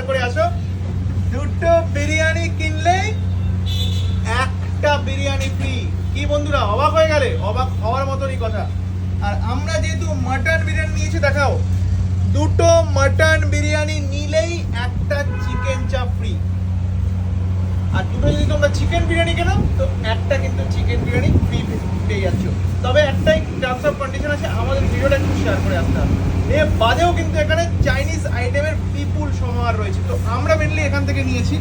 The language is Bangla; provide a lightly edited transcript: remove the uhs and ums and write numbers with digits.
করে আসো। দুটো বিরিয়ানি কিনলেই একটা বিরিয়ানি ফ্রি। কি বন্ধুরা, অবাক হয়ে গেলে? অবাক হওয়ার মতনই কথা। আর আমরা যেহেতু মাটন বিরিয়ানি নিয়েছি, দেখাও, দুটো মাটন বিরিয়ানি নিলেই একটা চিকেন চাপ ফ্রি। আর দুটো যদি তোমরা চিকেন বিরিয়ানি কেনো তো একটা কিন্তু চিকেন বিরিয়ানি ফ্রি পেয়ে যাচ্ছ। তবে একটাই টার্মস অফ কন্ডিশন আছে, আমাদের ভিডিওটা একটু শেয়ার করে আসতে হবে। এর বাদেও কিন্তু এখানে চাইনিজ আইটেমের বিপুল সমাহার রয়েছে। তো আমরা মেনলি এখান থেকে নিয়েছি।